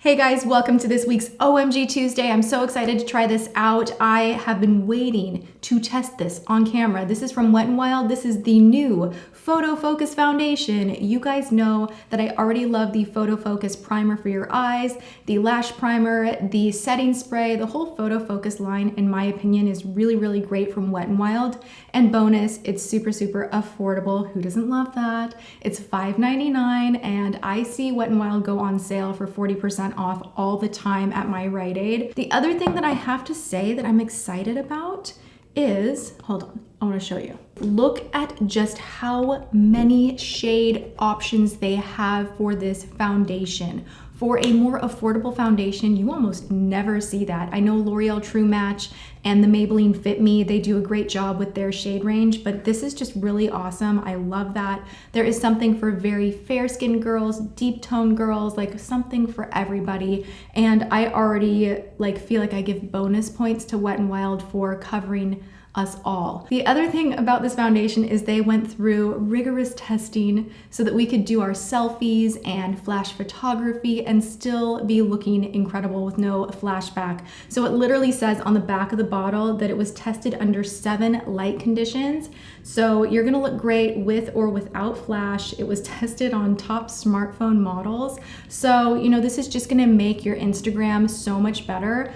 Hey guys, welcome to this week's OMG Tuesday. I'm so excited to try this out. I have been waiting to test this on camera. This is from Wet n Wild. This is the new PhotoFocus foundation. You guys know that I already love the PhotoFocus primer for your eyes, the lash primer, the setting spray. The whole PhotoFocus line, in my opinion, is really great from Wet n Wild. And bonus, it's super affordable. Who doesn't love that? It's $5.99 and I see Wet n Wild go on sale for 40% off all the time at my Rite Aid. The other thing that I have to say that I'm excited about is, hold on, I want to show you. Look at just how many shade options they have for this foundation. For a more affordable foundation, you almost never see that. I know L'Oreal True Match and the Maybelline Fit Me, they do a great job with their shade range, but this is just really awesome. I love that. There is something for very fair-skinned girls, deep tone girls, like something for everybody. And I already feel like I give bonus points to Wet n Wild for covering us all. The other thing about this foundation is they went through rigorous testing so that we could do our selfies and flash photography and still be looking incredible with no flashback. So it literally says on the back of the bottle that it was tested under 7 light conditions. So you're gonna look great with or without flash. It was tested on top smartphone models. So, you know, this is just gonna make your Instagram so much better.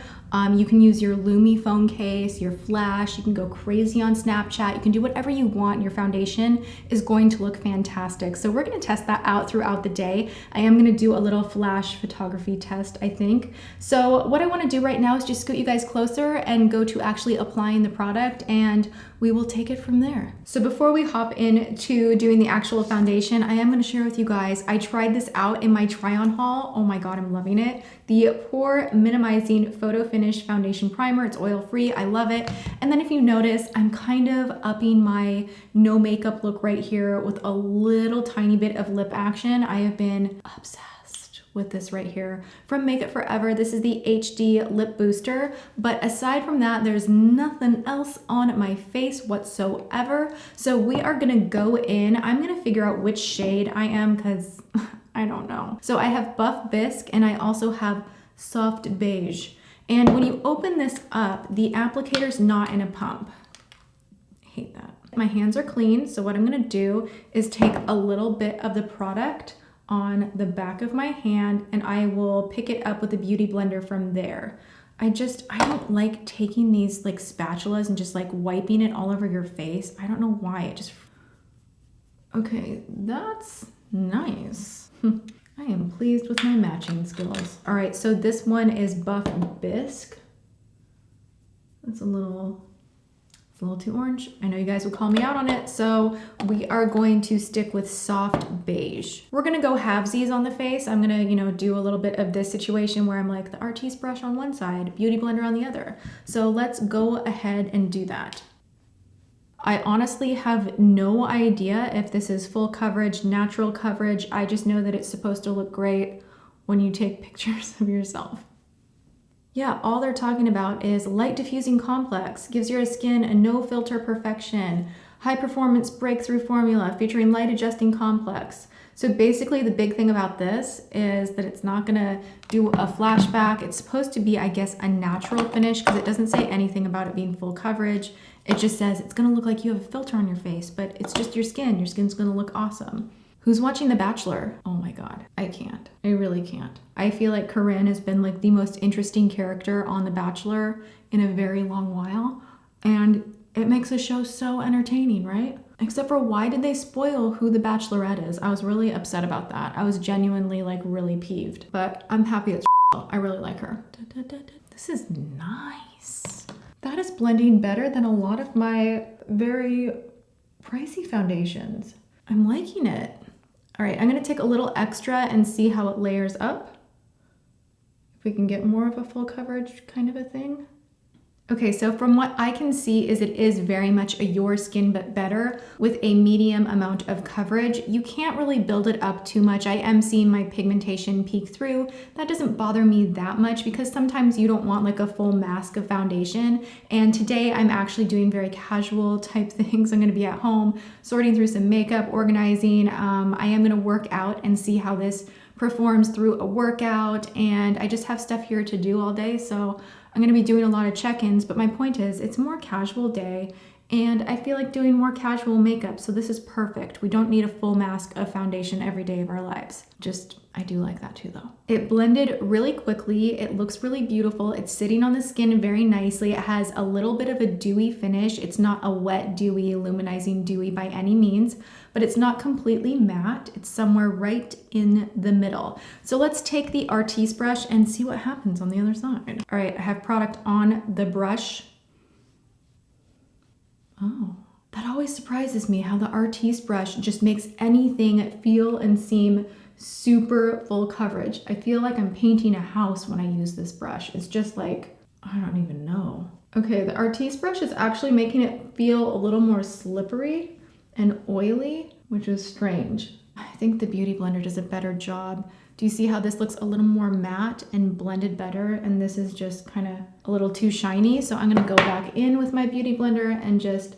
You can use your Lumi phone case, your flash, you can go crazy on Snapchat, you can do whatever you want. Your foundation is going to look fantastic. So we're gonna test that out throughout the day. I am gonna do a little flash photography test, I think. So what I wanna do right now is just scoot you guys closer and go to actually applying the product, and we will take it from there. So before we hop into doing the actual foundation, I am gonna share with you guys, I tried this out in my try on haul. Oh my God, I'm loving it. The Pore Minimizing Photo Finish Foundation Primer. It's oil-free, I love it. And then if you notice, I'm kind of upping my no makeup look right here with a little tiny bit of lip action. I have been obsessed with this right here from Make It Forever. This is the HD Lip Booster, but aside from that, there's nothing else on my face whatsoever. So we are gonna go in. I'm gonna figure out which shade I am because I don't know. So I have Buff Bisque and I also have Soft Beige. And when you open this up, the applicator's not in a pump. I hate that. My hands are clean, so what I'm gonna do is take a little bit of the product on the back of my hand and I will pick it up with a beauty blender from there. I don't like taking these like spatulas and just like wiping it all over your face. I don't know why, it just, okay, that's nice. I am pleased with my matching skills. All right, so this one is Buff Bisque. It's a little too orange. I know you guys will call me out on it, so we are going to stick with Soft Beige. We're gonna go halvesies on the face. I'm gonna, you know, do a little bit of this situation where I'm like the Artiste brush on one side, beauty blender on the other. So let's go ahead and do that. I honestly have no idea if this is full coverage, natural coverage. I just know that it's supposed to look great when you take pictures of yourself. Yeah, all they're talking about is light diffusing complex, gives your skin a no filter perfection, high performance breakthrough formula featuring light adjusting complex. So basically the big thing about this is that it's not gonna do a flashback. It's supposed to be, I guess, a natural finish because it doesn't say anything about it being full coverage. It just says it's gonna look like you have a filter on your face, but it's just your skin. Your skin's gonna look awesome. Who's watching The Bachelor? Oh my God, I can't. I really can't. I feel like Corinne has been like the most interesting character on The Bachelor in a very long while. And it makes the show so entertaining, right? Except for why did they spoil who the Bachelorette is? I was really upset about that. I was genuinely like really peeved, but I'm happy it's I really like her. This is nice. That is blending better than a lot of my very pricey foundations. I'm liking it. All right, I'm gonna take a little extra and see how it layers up. If we can get more of a full coverage kind of a thing. Okay, so from what I can see is it is very much a your skin but better with a medium amount of coverage. You can't really build it up too much. I am seeing my pigmentation peek through. That doesn't bother me that much because sometimes you don't want like a full mask of foundation. And today I'm actually doing very casual type things. I'm gonna be at home sorting through some makeup, organizing. I am gonna work out and see how this performs through a workout, and I just have stuff here to do all day, so I'm gonna be doing a lot of check-ins, but my point is it's a more casual day, and I feel like doing more casual makeup, so this is perfect. We don't need a full mask of foundation every day of our lives. I do like that too though. It blended really quickly. It looks really beautiful. It's sitting on the skin very nicely. It has a little bit of a dewy finish. It's not a wet, dewy, luminizing dewy by any means, but it's not completely matte. It's somewhere right in the middle. So let's take the Artiste brush and see what happens on the other side. All right, I have product on the brush. Oh, that always surprises me how the Artiste brush just makes anything feel and seem super full coverage. I feel like I'm painting a house when I use this brush. It's just like, I don't even know. Okay, the Artiste brush is actually making it feel a little more slippery and oily, which is strange. I think the Beauty Blender does a better job. Do you see how this looks a little more matte and blended better? And this is just kind of a little too shiny. So I'm gonna go back in with my Beauty Blender and just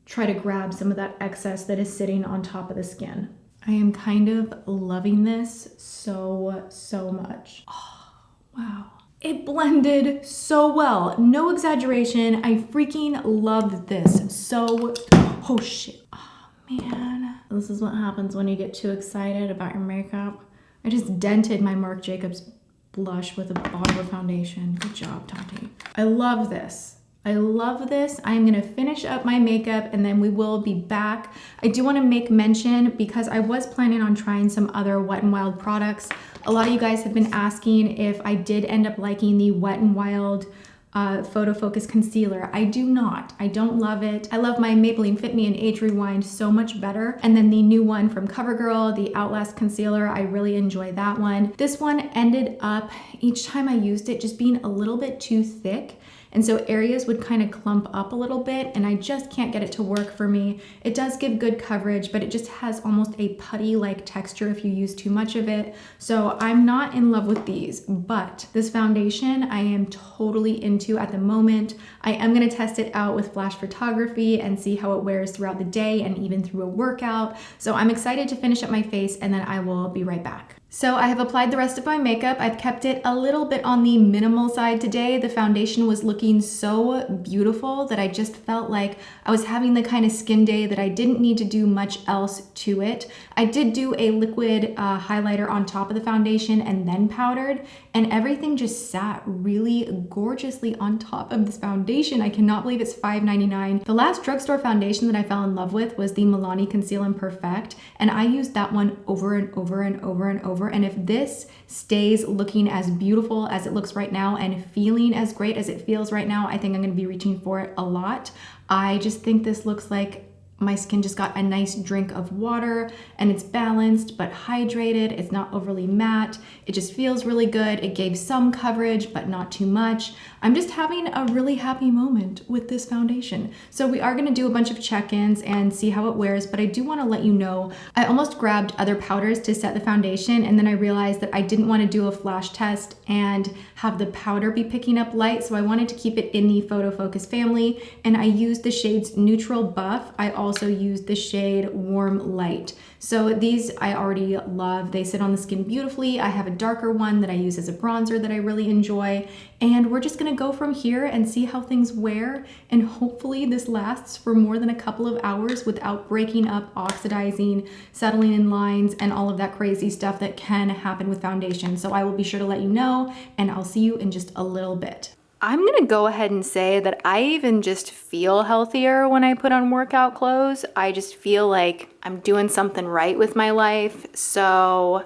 try to grab some of that excess that is sitting on top of the skin. I am kind of loving this so much. Oh, wow. It blended so well. No exaggeration. I freaking loved this. Oh shit. Oh man. This is what happens when you get too excited about your makeup. I just dented my Marc Jacobs blush with a bottle of foundation. Good job, Tati. I love this. I love this. I am gonna finish up my makeup and then we will be back. I do wanna make mention, because I was planning on trying some other Wet n Wild products. A lot of you guys have been asking if I did end up liking the Wet n Wild PhotoFocus concealer. I do not. I don't love it. I love my Maybelline Fit Me and Age Rewind so much better. And then the new one from CoverGirl, the Outlast concealer, I really enjoy that one. This one ended up, each time I used it, just being a little bit too thick. And so areas would kind of clump up a little bit, and I just can't get it to work for me. It does give good coverage, but it just has almost a putty-like texture if you use too much of it. So I'm not in love with these, but this foundation I am totally into at the moment. I am gonna test it out with flash photography and see how it wears throughout the day and even through a workout. So I'm excited to finish up my face, and then I will be right back. So I have applied the rest of my makeup. I've kept it a little bit on the minimal side today. The foundation was looking so beautiful that I just felt like I was having the kind of skin day that I didn't need to do much else to it. I did do a liquid highlighter on top of the foundation and then powdered, and everything just sat really gorgeously on top of this foundation. I cannot believe it's $5.99. The last drugstore foundation that I fell in love with was the Milani Conceal and Perfect, and I used that one over and over and over and over. And if this stays looking as beautiful as it looks right now and feeling as great as it feels right now, I think I'm gonna be reaching for it a lot. I just think this looks like my skin just got a nice drink of water, and it's balanced but hydrated. It's not overly matte. It just feels really good. It gave some coverage, but not too much. I'm just having a really happy moment with this foundation. So we are gonna do a bunch of check-ins and see how it wears, but I do wanna let you know, I almost grabbed other powders to set the foundation, and then I realized that I didn't wanna do a flash test and have the powder be picking up light, so I wanted to keep it in the PhotoFocus family, and I used the shades Neutral Buff. I also used the shade Warm Light. So these I already love. They sit on the skin beautifully. I have a darker one that I use as a bronzer that I really enjoy. And we're just gonna go from here and see how things wear. And hopefully this lasts for more than a couple of hours without breaking up, oxidizing, settling in lines, and all of that crazy stuff that can happen with foundation. So I will be sure to let you know, and I'll see you in just a little bit. I'm gonna go ahead and say that I even just feel healthier when I put on workout clothes. I just feel like I'm doing something right with my life. So,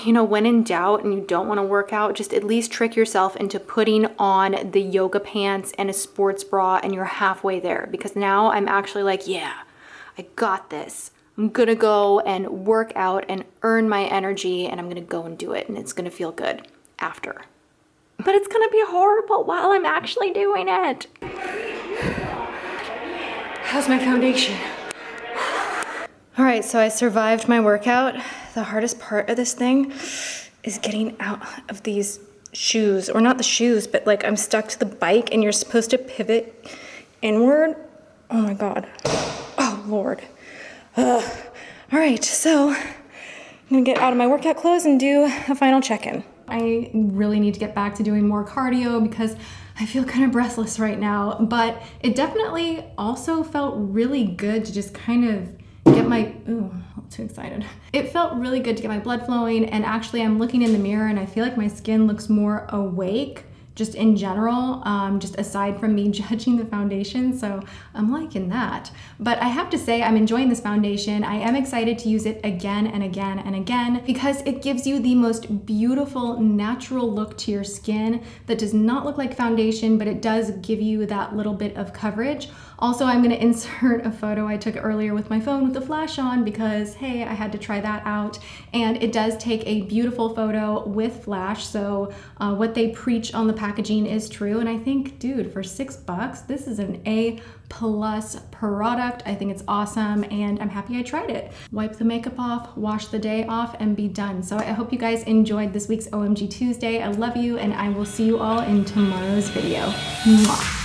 you know, when in doubt and you don't wanna work out, just at least trick yourself into putting on the yoga pants and a sports bra, and you're halfway there. Because now I'm actually like, yeah, I got this. I'm gonna go and work out and earn my energy, and I'm gonna go and do it, and it's gonna feel good after. But it's gonna be horrible while I'm actually doing it. How's my foundation? All right, so I survived my workout. The hardest part of this thing is getting out of these shoes, or not the shoes, but like I'm stuck to the bike and you're supposed to pivot inward. Oh my God. Oh Lord. All right, so gonna get out of my workout clothes and do a final check-in. I really need to get back to doing more cardio because I feel kind of breathless right now, but it definitely also felt really good to just kind of get my, ooh, I'm too excited. It felt really good to get my blood flowing, and actually I'm looking in the mirror and I feel like my skin looks more awake just in general, just aside from me judging the foundation, so I'm liking that. But I have to say I'm enjoying this foundation. I am excited to use it again and again and again because it gives you the most beautiful natural look to your skin that does not look like foundation, but it does give you that little bit of coverage. Also, I'm gonna insert a photo I took earlier with my phone with the flash on because, hey, I had to try that out. And it does take a beautiful photo with flash, so what they preach on the packaging is true. And I think, dude, for $6, this is an A+ product. I think it's awesome, and I'm happy I tried it. Wipe the makeup off, wash the day off, and be done. So I hope you guys enjoyed this week's OMG Tuesday. I love you, and I will see you all in tomorrow's video. Mwah.